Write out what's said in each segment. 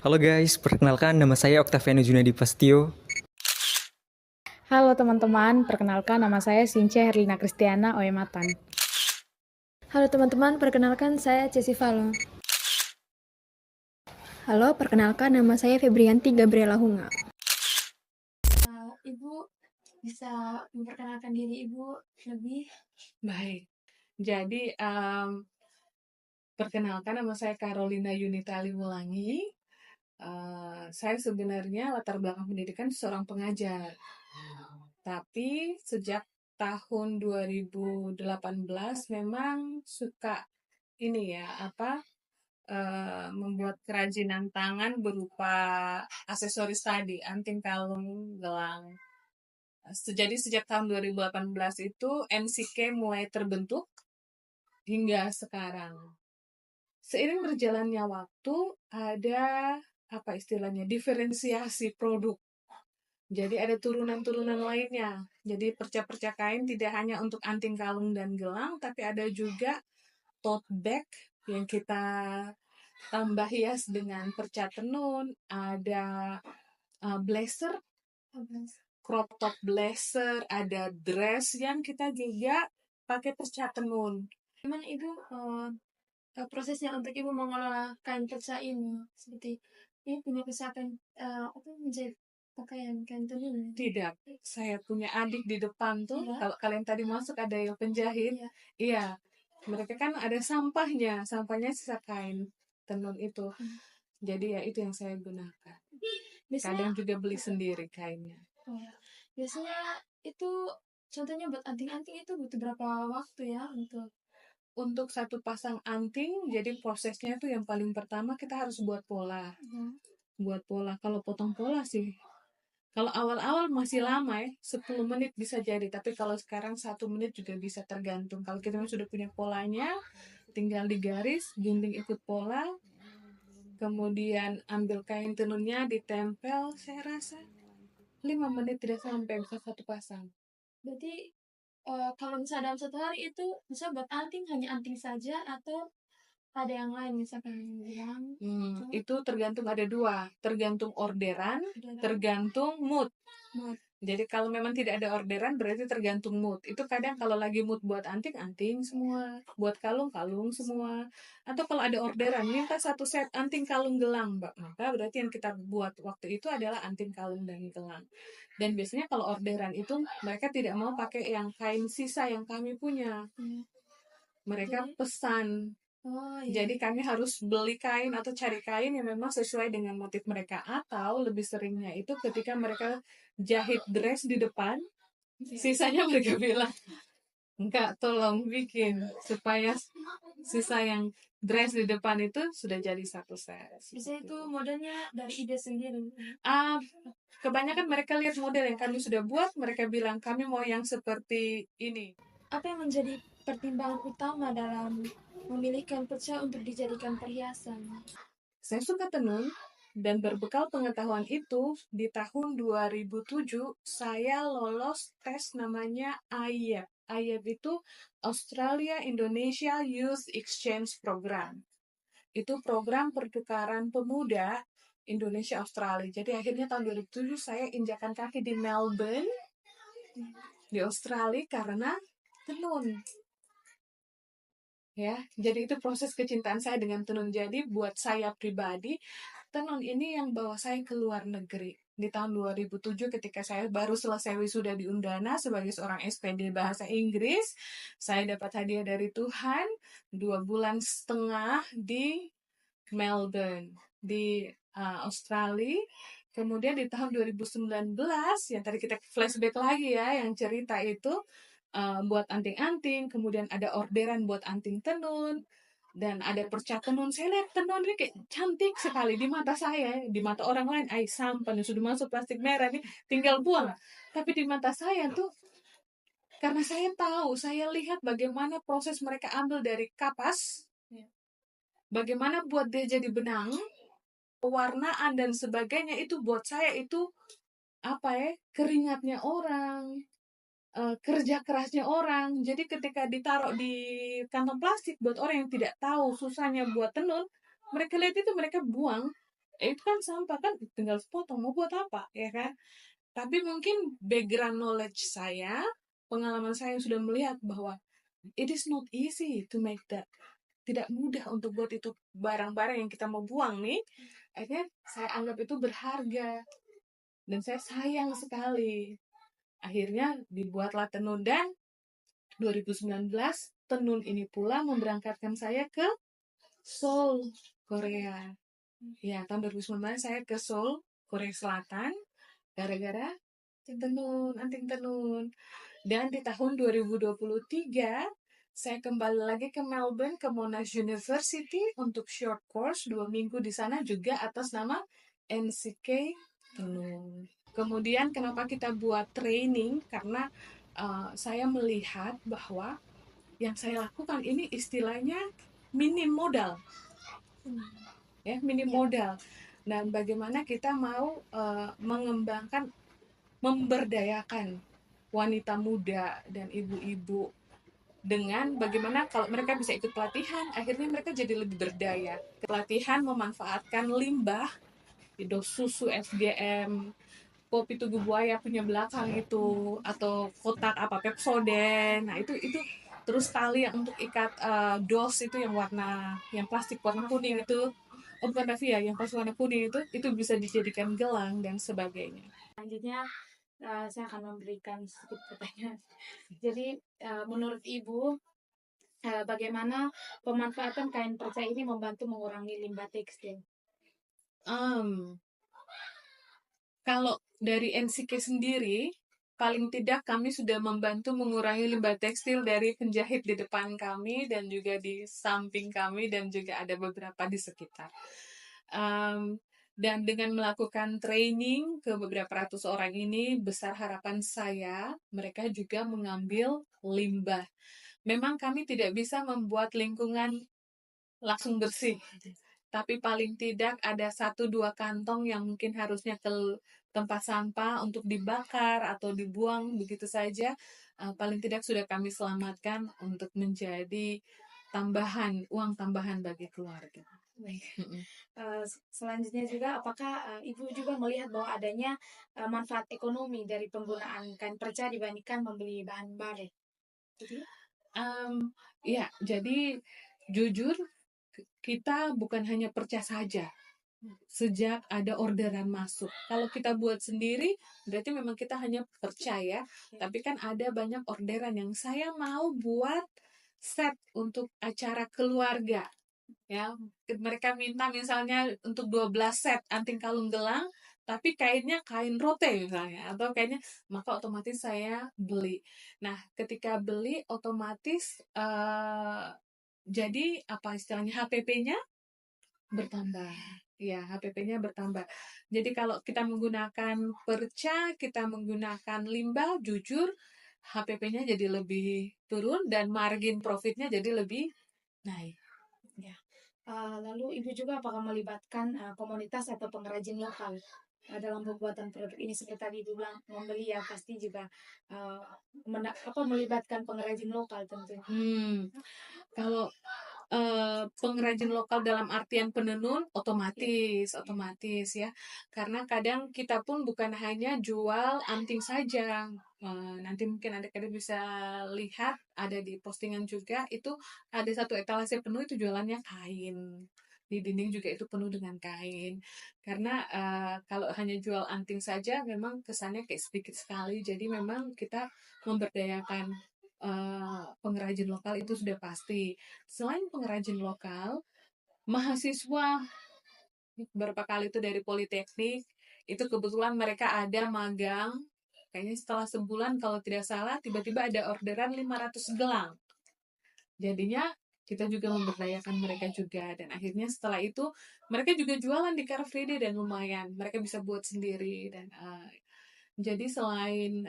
Halo guys, perkenalkan nama saya Octaviano Junadi Pastio. Halo teman-teman, perkenalkan nama saya Since Herlina Kristiana Oematan. Halo teman-teman, perkenalkan saya Cesi Valo. Halo, perkenalkan nama saya Febrianti Gabriela Hunga. Ibu bisa memperkenalkan diri Ibu lebih? Baik, jadi perkenalkan nama saya Carolina Yunita Limulangi. Saya sebenarnya latar belakang pendidikan seorang pengajar. Tapi sejak tahun 2018 memang suka ini ya, membuat kerajinan tangan berupa aksesoris tadi, anting, kalung, gelang. Jadi sejak tahun 2018 itu NCK mulai terbentuk hingga sekarang. Seiring berjalannya waktu ada diferensiasi produk. Jadi ada turunan-turunan lainnya. Jadi perca-perca kain tidak hanya untuk anting, kalung, dan gelang, tapi ada juga tote bag yang kita tambah hias dengan perca tenun, ada blazer, crop top blazer, ada dress yang kita juga pakai perca tenun. Gimana Ibu prosesnya untuk Ibu mengelola kain perca ini? Seperti ini punya kesakan menjahit pakaian kain tenun? Tidak, saya punya adik di depan tuh. Iya. Kalau kalian tadi masuk ada yang penjahit, Iya. iya. Mereka kan ada sampahnya sisa kain tenun itu. Jadi ya itu yang saya gunakan. Kadang juga beli sendiri kainnya. Oh ya. Biasanya itu contohnya buat anting-anting itu butuh berapa waktu ya Untuk satu pasang anting, jadi prosesnya tuh yang paling pertama kita harus buat pola. Buat pola. Kalau potong pola sih, kalau awal-awal masih lama ya, 10 menit bisa jadi. Tapi kalau sekarang 1 menit juga bisa, tergantung. Kalau kita sudah punya polanya, tinggal digaris, gunting ikut pola, kemudian ambil kain tenunnya, ditempel, saya rasa 5 menit tidak sampai bisa satu pasang. Berarti kalau misalnya dalam satu hari itu bisa buat anting hanya anting saja atau ada yang lain misalkan gelang? Itu tergantung, ada dua, tergantung orderan, tergantung mood. Jadi kalau memang tidak ada orderan berarti tergantung mood. Itu kadang kalau lagi mood buat anting, anting semua, buat kalung, kalung semua. Atau kalau ada orderan, minta satu set anting, kalung, gelang, Mbak. Maka berarti yang kita buat waktu itu adalah anting, kalung, dan gelang. Dan biasanya kalau orderan itu mereka tidak mau pakai yang kain sisa yang kami punya. Mereka pesan. Oh, iya. Jadi kami harus beli kain atau cari kain yang memang sesuai dengan motif mereka. Atau lebih seringnya itu ketika mereka jahit dress di depan, sisanya mereka bilang, enggak, tolong bikin supaya sisa yang dress di depan itu sudah jadi satu set. Biasanya itu modelnya dari ide sendiri. Kebanyakan mereka lihat model yang kami sudah buat, mereka bilang kami mau yang seperti ini. Apa yang menjadi pertimbangan utama dalam memilih kain perca untuk dijadikan perhiasan? Saya suka tenun, dan berbekal pengetahuan itu, di tahun 2007 saya lolos tes namanya AYEP. AYEP itu Australia Indonesia Youth Exchange Program. Itu program pertukaran pemuda Indonesia Australia. Jadi akhirnya tahun 2007 saya injakan kaki di Melbourne, di Australia, karena tenun. Ya, jadi itu proses kecintaan saya dengan tenun. Jadi buat saya pribadi, tenun ini yang bawa saya ke luar negeri. Di tahun 2007 ketika saya baru selesai wisuda di Undana sebagai seorang SPD bahasa Inggris, saya dapat hadiah dari Tuhan 2,5 bulan di Melbourne, di Australia. Kemudian di tahun 2019, yang tadi kita flashback lagi ya, yang cerita itu, buat anting-anting, kemudian ada orderan buat anting tenun, dan ada perca tenun. Saya lihat tenun ini kayak cantik sekali di mata saya, di mata orang lain, sampah nih, sudah masuk plastik merah nih, tinggal buang. Tapi di mata saya tuh, karena saya tahu, saya lihat bagaimana proses mereka ambil dari kapas, bagaimana buat dia jadi benang, pewarnaan dan sebagainya, itu buat saya itu keringatnya orang, kerja kerasnya orang. Jadi ketika ditaruh di kantong plastik buat orang yang tidak tahu susahnya buat tenun, mereka lihat itu, mereka buang. Itu kan sampah kan tinggal sepotong, mau buat apa, ya kan? Tapi mungkin background knowledge saya, pengalaman saya sudah melihat bahwa it is not easy to make that. Tidak mudah untuk buat itu barang-barang yang kita mau buang nih. Akhirnya saya anggap itu berharga dan saya sayang sekali. Akhirnya dibuatlah tenun dan 2019 tenun ini pula memberangkatkan saya ke Seoul, Korea. Ya, tahun 2019 saya ke Seoul, Korea Selatan, gara-gara anting tenun. Dan di tahun 2023, saya kembali lagi ke Melbourne, ke Monash University untuk short course 2 minggu di sana juga atas nama NCK Tenun. Kemudian kenapa kita buat training? Karena saya melihat bahwa yang saya lakukan ini istilahnya minim modal. Ya, minim modal. Dan bagaimana kita mau mengembangkan, memberdayakan wanita muda dan ibu-ibu dengan bagaimana kalau mereka bisa ikut pelatihan, akhirnya mereka jadi lebih berdaya. Pelatihan memanfaatkan limbah, itu susu SGM, kopi Tugu Buaya punya belakang itu, atau kotak apa Pepsodent. Nah, itu terus tali yang untuk ikat dos itu yang plastik warna kuning itu. Oh, bukan Raffi ya, yang plastik warna kuning itu bisa dijadikan gelang dan sebagainya. Selanjutnya saya akan memberikan sedikit pertanyaan. Jadi menurut Ibu, bagaimana pemanfaatan kain perca ini membantu mengurangi limbah tekstil? Kalau dari NCK sendiri, paling tidak kami sudah membantu mengurangi limbah tekstil dari penjahit di depan kami dan juga di samping kami dan juga ada beberapa di sekitar. Dan dengan melakukan training ke beberapa ratus orang ini, besar harapan saya, mereka juga mengambil limbah. Memang kami tidak bisa membuat lingkungan langsung bersih, tapi paling tidak ada 1-2 kantong yang mungkin harusnya ke tempat sampah untuk dibakar atau dibuang begitu saja, paling tidak sudah kami selamatkan untuk menjadi uang tambahan bagi keluarga. Baik. Selanjutnya juga, apakah Ibu juga melihat bahwa adanya manfaat ekonomi dari penggunaan kain perca dibandingkan membeli bahan baret? Jadi, Ya, jadi jujur kita bukan hanya perca saja. Sejak ada orderan masuk. Kalau kita buat sendiri, berarti memang kita hanya percaya. Tapi kan ada banyak orderan yang saya mau buat set untuk acara keluarga. Ya, mereka minta misalnya untuk 12 set anting kalung gelang, tapi kainnya kain rote misalnya, atau kainnya, maka otomatis saya beli. Nah, ketika beli otomatis jadi apa istilahnya HPP-nya bertambah. Ya, HPP-nya bertambah. Jadi kalau kita menggunakan perca, kita menggunakan limbah, jujur HPP-nya jadi lebih turun dan margin profitnya jadi lebih naik. ya. Lalu Ibu juga apakah melibatkan komunitas atau pengrajin lokal dalam pembuatan produk ini? Seperti tadi Ibu bilang membeli, ya pasti juga melibatkan pengrajin lokal tentunya. Kalau pengrajin lokal dalam artian penenun otomatis ya, karena kadang kita pun bukan hanya jual anting saja. Nanti mungkin adik-adik bisa lihat ada di postingan juga, itu ada satu etalase penuh itu jualannya kain, di dinding juga itu penuh dengan kain. Karena kalau hanya jual anting saja memang kesannya kayak sedikit sekali, jadi memang kita memberdayakan pengrajin lokal itu sudah pasti. Selain pengrajin lokal, mahasiswa beberapa kali itu dari Politeknik, itu kebetulan mereka ada magang, kayaknya setelah sebulan kalau tidak salah, tiba-tiba ada orderan 500 gelang. Jadinya kita juga memberdayakan mereka juga, dan akhirnya setelah itu mereka juga jualan di Car Free Day dan lumayan, mereka bisa buat sendiri. Dan jadi selain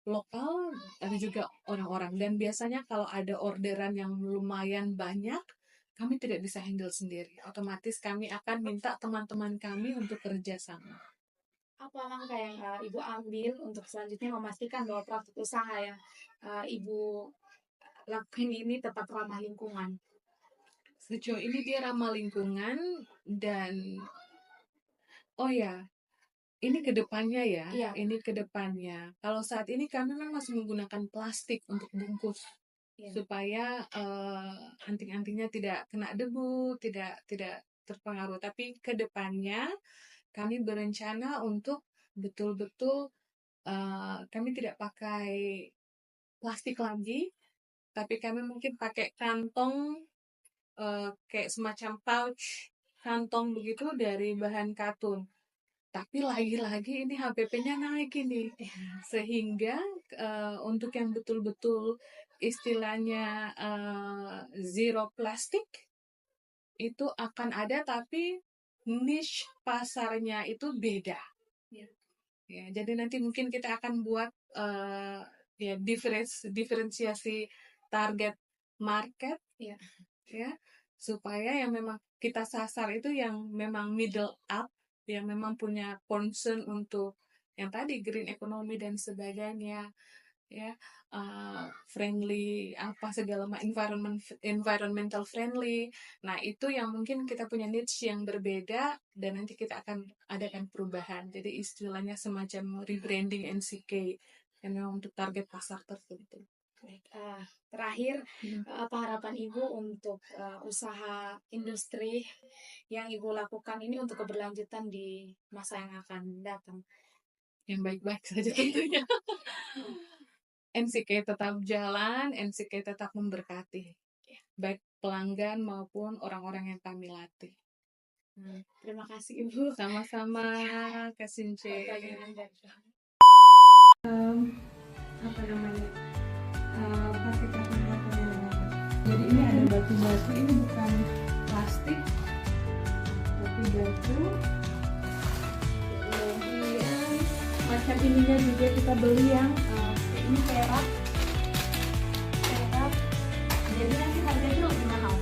lokal, ada juga orang-orang. Dan biasanya kalau ada orderan yang lumayan banyak, kami tidak bisa handle sendiri. Otomatis kami akan minta teman-teman kami untuk kerja sama. Apa langkah yang Ibu ambil untuk selanjutnya memastikan bahwa praktik usaha yang Ibu lakukan ini tetap ramah lingkungan? Sejauh ini dia ramah lingkungan dan Oh ya, ini ke depannya ya, Iya. ini ke depannya. Kalau saat ini kami memang masih menggunakan plastik untuk bungkus Iya. supaya anting-antingnya tidak kena debu, tidak terpengaruh. Tapi ke depannya kami berencana untuk betul-betul kami tidak pakai plastik lagi, tapi kami mungkin pakai kantong kayak semacam pouch kantong begitu dari bahan katun. Tapi lagi-lagi ini HPP-nya naik ini. Sehingga untuk yang betul-betul istilahnya zero plastic itu akan ada, tapi niche pasarnya itu beda. Ya, jadi nanti mungkin kita akan buat ya diferensiasi target market Iya. ya, supaya yang memang kita sasar itu yang memang middle up, yang memang punya concern untuk yang tadi green economy dan sebagainya ya, friendly apa segala macam, environmental friendly. Nah, itu yang mungkin kita punya niche yang berbeda dan nanti kita akan adakan perubahan. Jadi istilahnya semacam rebranding NCK yang memang untuk target pasar tertentu. Baik, terakhir apa harapan Ibu untuk usaha industri yang Ibu lakukan ini untuk keberlanjutan di masa yang akan datang? Yang baik-baik saja tentunya. NCK tetap jalan, NCK tetap memberkati, baik pelanggan maupun orang-orang yang kami latih. Terima kasih Ibu. Sama-sama, Kak Since. Apa namanya, pakai kata-kata yang apa. Jadi ini ada batu-batu, ini bukan plastik, tapi batu. Kemudian macam ininya juga kita beli yang ini perak. Jadi nanti harganya lebih mahal.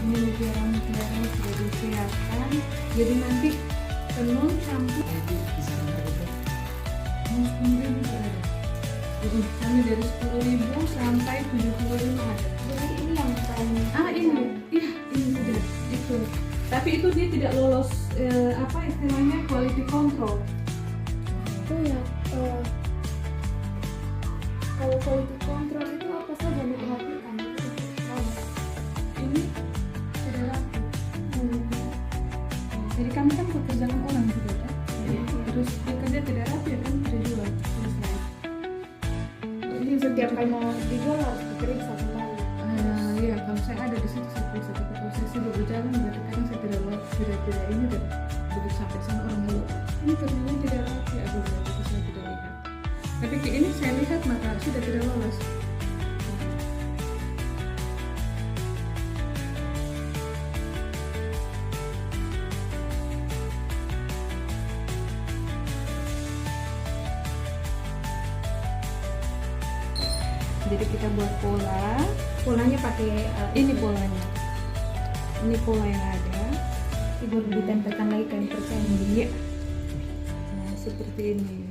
Ini mutiara-mutiara sudah disiapkan. Jadi nanti tenun campur. Jadi kami dari 10.000 sampai 75 ada. Jadi ini yang paling Ini, iya ini sudah itu. Tapi itu dia tidak lolos apa istilahnya quality control. itu ya. Kalau quality control itu apa saja yang diperhatikan? Ini sudah rapi. Jadi kami kan pekerjaan orang juga kan. Terus dia kerja tidak rapi ya kan kita jual selesai. Jadi setiap kali mau dijual harus diperiksa kembali. Iya, kalau saya ada di situ saya periksa, tapi kalau saya sudah berjalan berarti kadang saya tidak ini dan begitu sampai sana orang lalu ini kerjanya tidak rapi, aduh berarti itu saya tidak lihat. Tapi ini saya lihat maka sudah tidak lolos. Jadi kita buat polanya pakai ini polanya. Ini pola yang ada. Ibu ditempelkan lagi kain perca. Iya. Nah, seperti ini.